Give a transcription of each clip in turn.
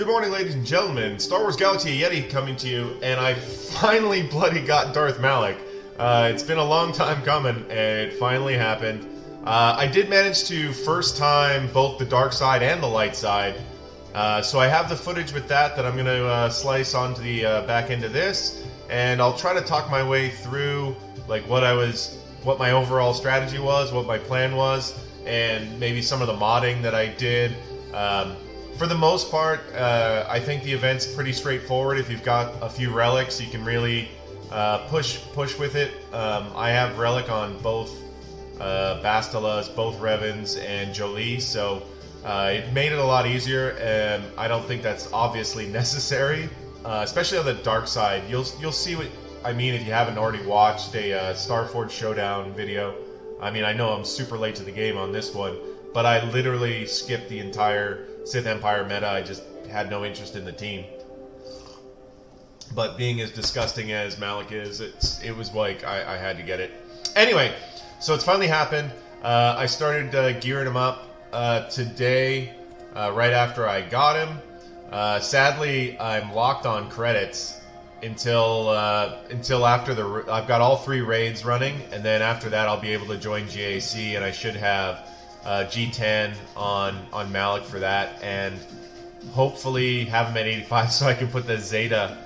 Good morning, ladies and gentlemen. Star Wars Galaxy Yeti coming to you, and I finally bloody got Darth Malak. It's been a long time coming, and it finally happened. I did manage to first time both the dark side and the light side, so I have the footage with that I'm going to slice onto the back end of this, and I'll try to talk my way through like what my overall strategy was, what my plan was, and maybe some of the modding that I did. For the most part, I think the event's pretty straightforward. If you've got a few relics, you can really push with it. I have relic on both Bastilas, both Revans, and Jolie, so it made it a lot easier, and I don't think that's obviously necessary, especially on the dark side. You'll see what I mean if you haven't already watched a Starforge Showdown video. I mean, I know I'm super late to the game on this one, but I literally skipped the entire Sith Empire meta. I just had no interest in the team. But being as disgusting as Malak is, it was like I had to get it. Anyway, so it's finally happened. I started gearing him up today, right after I got him. Sadly, I'm locked on credits until after I've got all 3 raids running, and then after that I'll be able to join GAC, and I should have G10 on Malak for that, and hopefully have him at 85 so I can put the Zeta.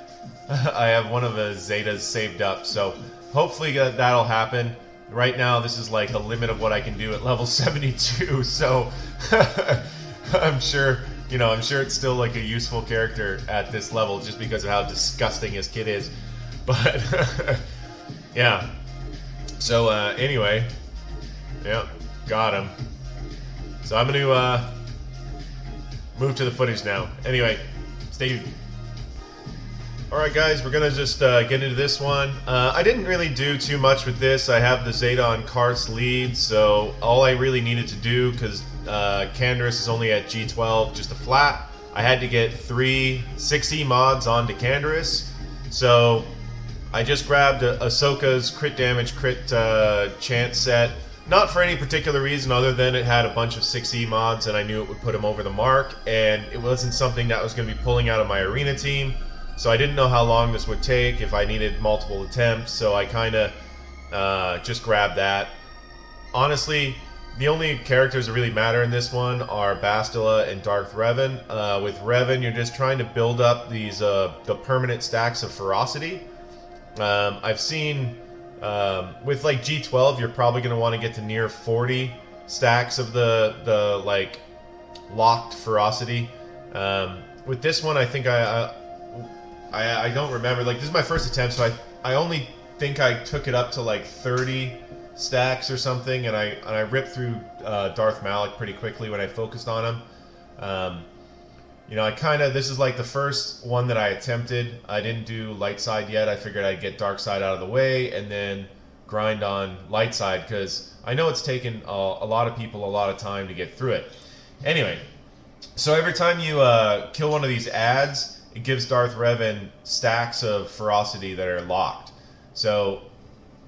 I have one of the Zetas saved up, so hopefully that'll happen. Right now this is like the limit of what I can do at level 72, so I'm sure it's still like a useful character at this level just because of how disgusting his kid is. But yeah. So anyway, yeah, got him. So I'm going to move to the footage now. Anyway, stay tuned. Alright guys, we're going to just get into this one. I didn't really do too much with this. I have the Zeta on Kart's lead, so all I really needed to do, because Canderous is only at G12, just a flat, I had to get 3 6E mods onto Canderous. So I just grabbed Ahsoka's crit damage, crit chance set. Not for any particular reason other than it had a bunch of 6E mods and I knew it would put him over the mark, and it wasn't something that was going to be pulling out of my arena team, so I didn't know how long this would take if I needed multiple attempts, so I kind of just grabbed that. Honestly, the only characters that really matter in this one are Bastila and Darth Revan. With Revan, you're just trying to build up these the permanent stacks of ferocity. I've seen with like G12, you're probably going to want to get to near 40 stacks of the like locked ferocity. With this one, I think I don't remember. Like, this is my first attempt, so I only think I took it up to like 30 stacks or something, and I ripped through Darth Malak pretty quickly when I focused on him. This is like the first one that I attempted. I didn't do light side yet. I figured I'd get dark side out of the way and then grind on light side, because I know it's taken a lot of people a lot of time to get through it. Anyway, so every time you kill one of these ads, it gives Darth Revan stacks of ferocity that are locked. So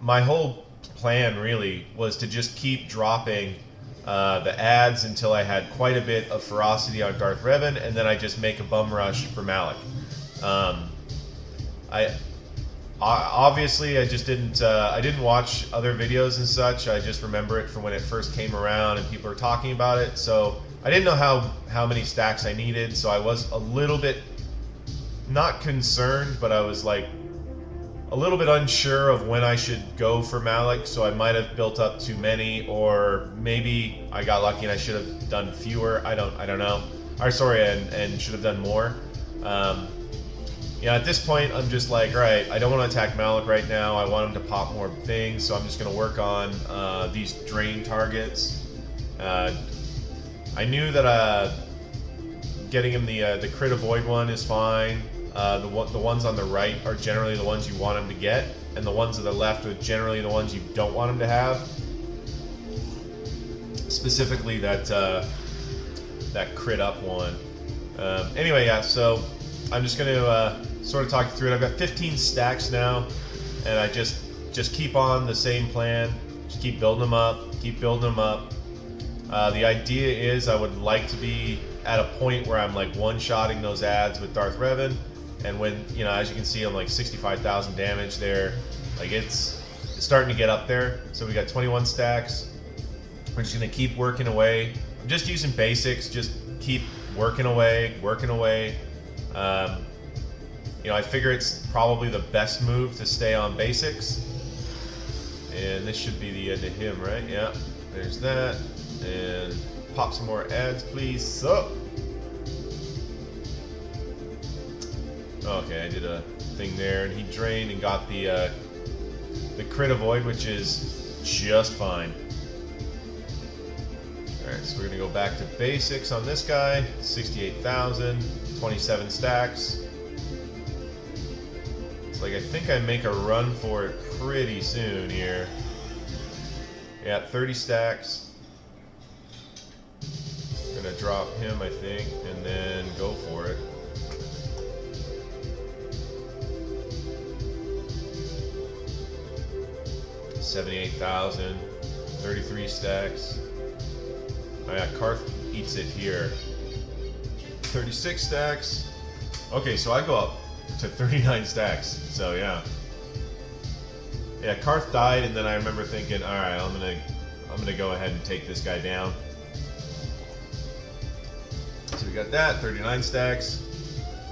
my whole plan really was to just keep dropping the ads until I had quite a bit of ferocity on Darth Revan, and then I just make a bum rush for Malak. Obviously I just didn't watch other videos and such. I just remember it from when it first came around and people were talking about it. So I didn't know how many stacks I needed. So I was a little bit not concerned, but I was like a little bit unsure of when I should go for Malak, so I might have built up too many, or maybe I got lucky and I should have done fewer. I don't know. And should have done more. At this point, I'm just like, right, I don't want to attack Malak right now. I want him to pop more things, so I'm just going to work on these drain targets. I knew that getting him the crit avoid one is fine. The ones on the right are generally the ones you want him to get, and the ones to the left are generally the ones you don't want him to have. Specifically that crit up one. Anyway, yeah, so I'm just going to sort of talk you through it. I've got 15 stacks now, and I just keep on the same plan. Just keep building them up, keep building them up. The idea is I would like to be at a point where I'm like one-shotting those ads with Darth Revan, and when, you know, as you can see, I'm like 65,000 damage there. Like it's starting to get up there. So we got 21 stacks. We're just gonna keep working away. I'm just using basics, just keep working away. You know, I figure it's probably the best move to stay on basics. And this should be the end of him, right? Yeah, there's that. And pop some more ads, please. So, okay, I did a thing there, and he drained and got the crit avoid, which is just fine. All right, so we're gonna go back to basics on this guy. 68,000, 27 stacks. It's like I think I make a run for it pretty soon here. Yeah, 30 stacks. Gonna drop him, I think, and then go for it. $78,000, 33 stacks. Oh yeah, Karth eats it here. 36 stacks. Okay, so I go up to 39 stacks. So yeah. Yeah, Karth died, and then I remember thinking, all right, I'm gonna go ahead and take this guy down. So we got that, 39 stacks,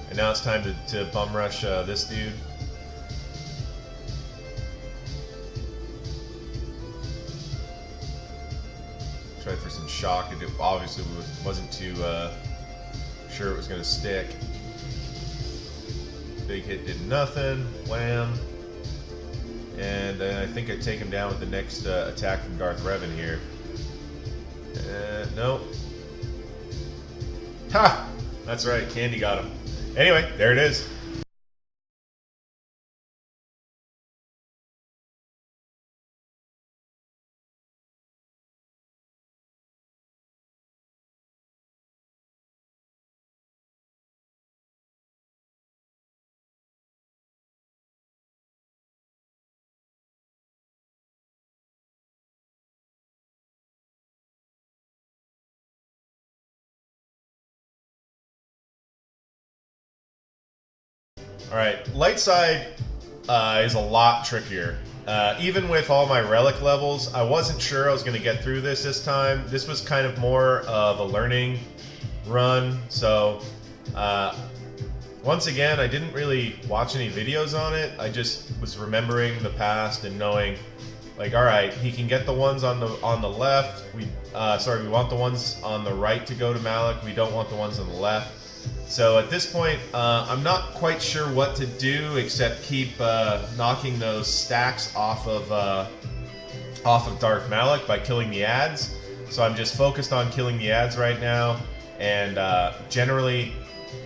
and now it's time to bum rush this dude. Try for some shock. It obviously wasn't too sure it was gonna stick. Big hit did nothing. Wham. And I think I take him down with the next attack from Darth Revan here. Nope. Ha! That's right, Candy got him. Anyway, there it is. Alright, lightside is a lot trickier. Even with all my relic levels, I wasn't sure I was going to get through this time. This was kind of more of a learning run, so once again, I didn't really watch any videos on it. I just was remembering the past and knowing, like, alright, he can get the ones on the left. We want the ones on the right to go to Malak. We don't want the ones on the left. So at this point, I'm not quite sure what to do except keep knocking those stacks off of Darth Malak by killing the ads. So I'm just focused on killing the ads right now, and generally,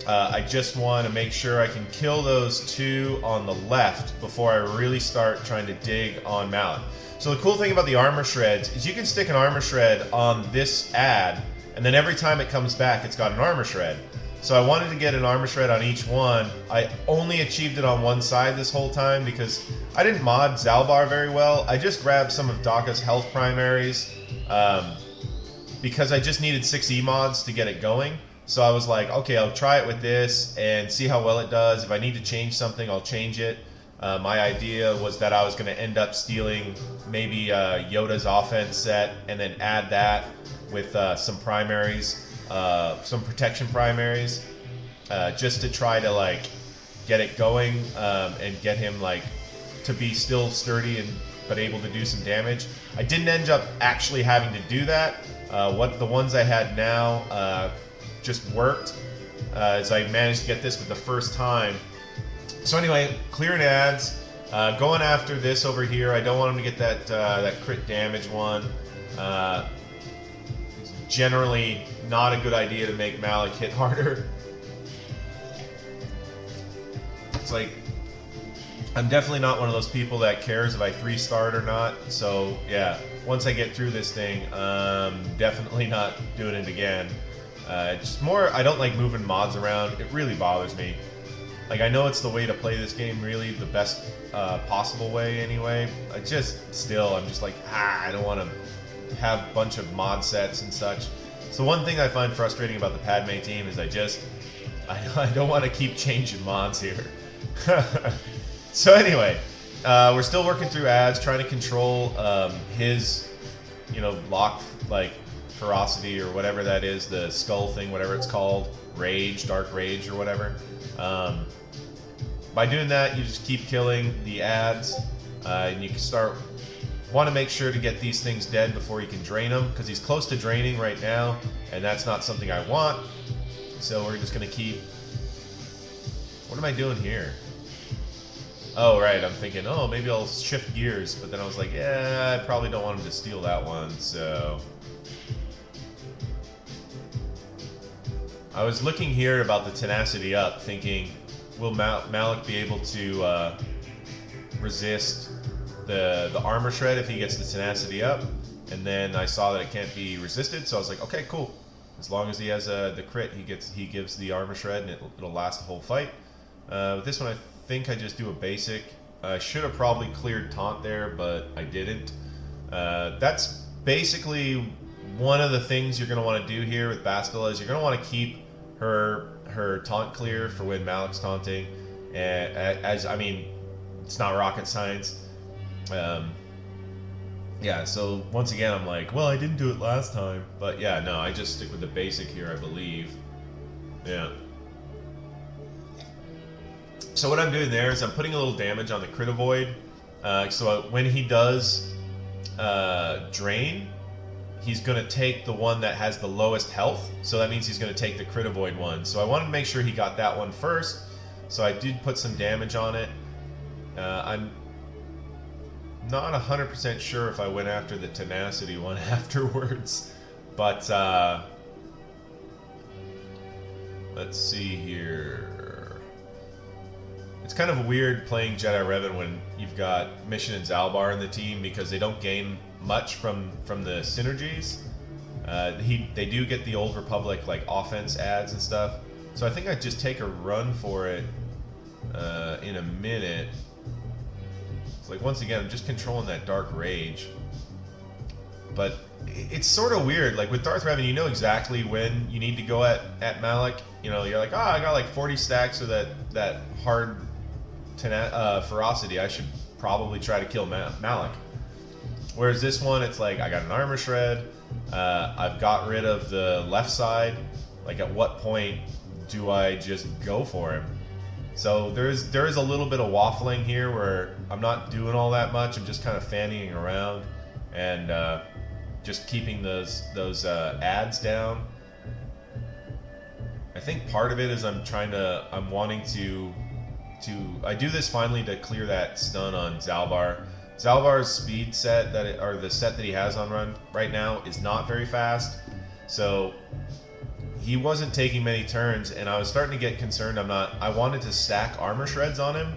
I just want to make sure I can kill those two on the left before I really start trying to dig on Malak. So the cool thing about the armor shreds is you can stick an armor shred on this ad, and then every time it comes back, it's got an armor shred. So I wanted to get an armor shred on each one. I only achieved it on one side this whole time because I didn't mod Zalbar very well. I just grabbed some of Daka's health primaries because I just needed 6 E-mods to get it going. So I was like, okay, I'll try it with this and see how well it does. If I need to change something, I'll change it. My idea was that I was going to end up stealing maybe Yoda's offense set and then add that with some primaries. Some protection primaries, just to try to like get it going and get him like to be still sturdy but able to do some damage. I didn't end up actually having to do that. What the ones I had now just worked, as I managed to get this with the first time. So anyway, clearing ads, going after this over here. I don't want him to get that crit damage one. Generally not a good idea to make Malak hit harder. It's like, I'm definitely not one of those people that cares if I 3-star or not. So yeah, once I get through this thing, definitely not doing it again. Just more, I don't like moving mods around. It really bothers me. Like, I know it's the way to play this game, really the best possible way anyway. I'm just like, I don't want to have a bunch of mod sets and such. So one thing I find frustrating about the Padme team is I don't want to keep changing mods here. So anyway, we're still working through ads, trying to control his, lock, like, ferocity or whatever that is, the skull thing, whatever it's called, rage, dark rage or whatever. By doing that, you just keep killing the ads, and you can want to make sure to get these things dead before you can drain them, because he's close to draining right now, and that's not something I want. So we're just going to keep... What am I doing here? Oh, right, I'm thinking, oh, maybe I'll shift gears, but then I was like, yeah, I probably don't want him to steal that one, so... I was looking here about the tenacity up, thinking, will Malak be able to resist the armor shred if he gets the tenacity up? And then I saw that it can't be resisted, so I was like, okay, cool. As long as he has the crit, he gives the armor shred, and it'll last the whole fight. With this one, I think I just do a basic. I should have probably cleared taunt there, but I didn't. That's basically one of the things you're going to want to do here with Bastila, is you're going to want to keep her taunt clear for when Malak's taunting. I mean, it's not rocket science. Yeah, so once again, I'm like, well, I didn't do it last time. But yeah, no, I just stick with the basic here, I believe. Yeah. So what I'm doing there is I'm putting a little damage on the crit avoid. So when he does drain, he's going to take the one that has the lowest health. So that means he's going to take the crit avoid one. So I wanted to make sure he got that one first. So I did put some damage on it. I'm not 100% sure if I went after the tenacity one afterwards, but let's see here. It's kind of weird playing Jedi Revan when you've got Mission and Zalbar in the team, because they don't gain much from the synergies. They do get the Old Republic like offense ads and stuff, so I think I'd just take a run for it in a minute. Like, once again, I'm just controlling that dark rage. But it's sort of weird. Like, with Darth Revan, you know exactly when you need to go at Malak. You're like, oh, I got like 40 stacks of that hard ferocity. I should probably try to kill Malak. Whereas this one, it's like, I got an armor shred. I've got rid of the left side. Like, at what point do I just go for him? So there is a little bit of waffling here where I'm not doing all that much. I'm just kind of fannying around and just keeping those ads down. I think part of it is I'm wanting to I do this finally to clear that stun on Zalbar. Zalbar's speed set the set that he has on run right now is not very fast, so he wasn't taking many turns, and I was starting to get concerned. I wanted to stack armor shreds on him.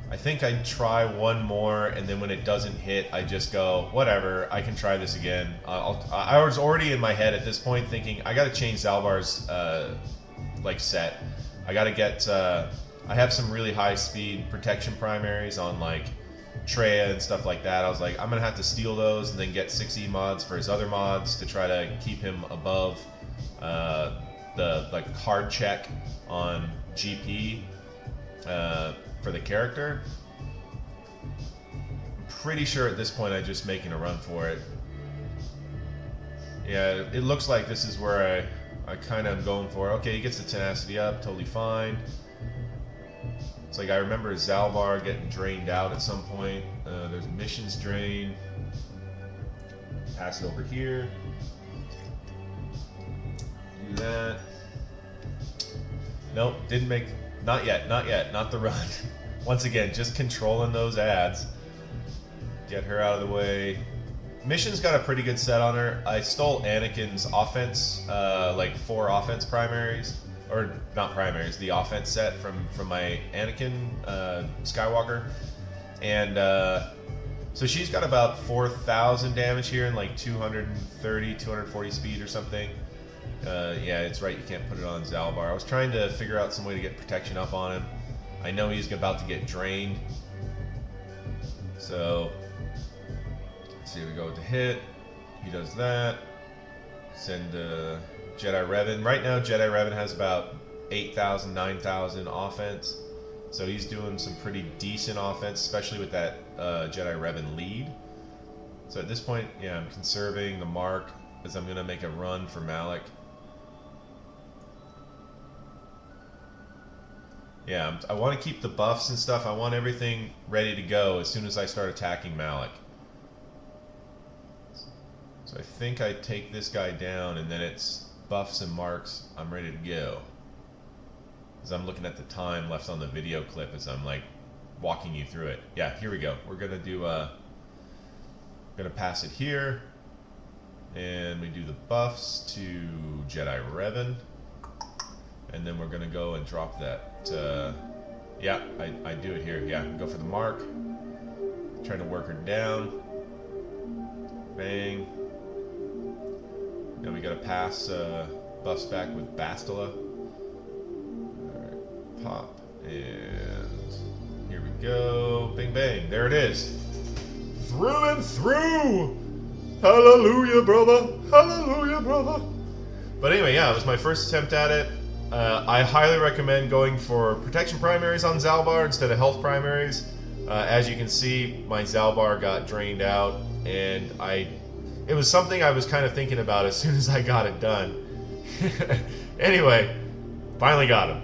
I think I'd try one more, and then when it doesn't hit, I just go, whatever, I can try this again. I was already in my head at this point thinking, I gotta change Zalbar's set. I gotta get, I have some really high speed protection primaries on like Treya and stuff like that. I was like, I'm gonna have to steal those and then get 6E mods for his other mods to try to keep him above the like hard check on GP for the character. I'm pretty sure at this point I'm just making a run for it. Yeah, it looks like this is where I kind of am going for. Okay, he gets the tenacity up, totally fine. It's like I remember Zalbar getting drained out at some point. There's missions drain. Pass it over here. Do that. Nope, didn't make. Not yet. Not the run. Once again, just controlling those ads. Get her out of the way. Mission's got a pretty good set on her. I stole Anakin's offense, like 4 offense primaries. Or not primaries, the offense set from my Anakin Skywalker. And so she's got about 4,000 damage here and like 230, 240 speed or something. Yeah, it's right, you can't put it on Zalbar. I was trying to figure out some way to get protection up on him. I know he's about to get drained. So, let's see, we go with the hit. he does that. Send Jedi Revan. Right now, Jedi Revan has about 8,000, 9,000 offense. So he's doing some pretty decent offense, especially with that Jedi Revan lead. So at this point, yeah, I'm conserving the mark as I'm going to make a run for Malak. Yeah, I want to keep the buffs and stuff. I want everything ready to go as soon as I start attacking Malak. So I think I take this guy down, and then it's buffs and marks. I'm ready to go. As I'm looking at the time left on the video clip as I'm like walking you through it. Yeah, here we go. We're gonna do gonna pass it here, and we do the buffs to Jedi Revan, and then we're gonna go and drop that. Yeah, I do it here. Yeah, go for the mark. Trying to work her down. Bang. Now we gotta pass buffs back with Bastila. Alright, pop. And here we go. Bing bang. There it is. Through and through! Hallelujah, brother! Hallelujah, brother! But anyway, yeah, it was my first attempt at it. I highly recommend going for protection primaries on Zalbar instead of health primaries. As you can see, my Zalbar got drained out, and it was something I was kind of thinking about as soon as I got it done. Anyway, finally got him.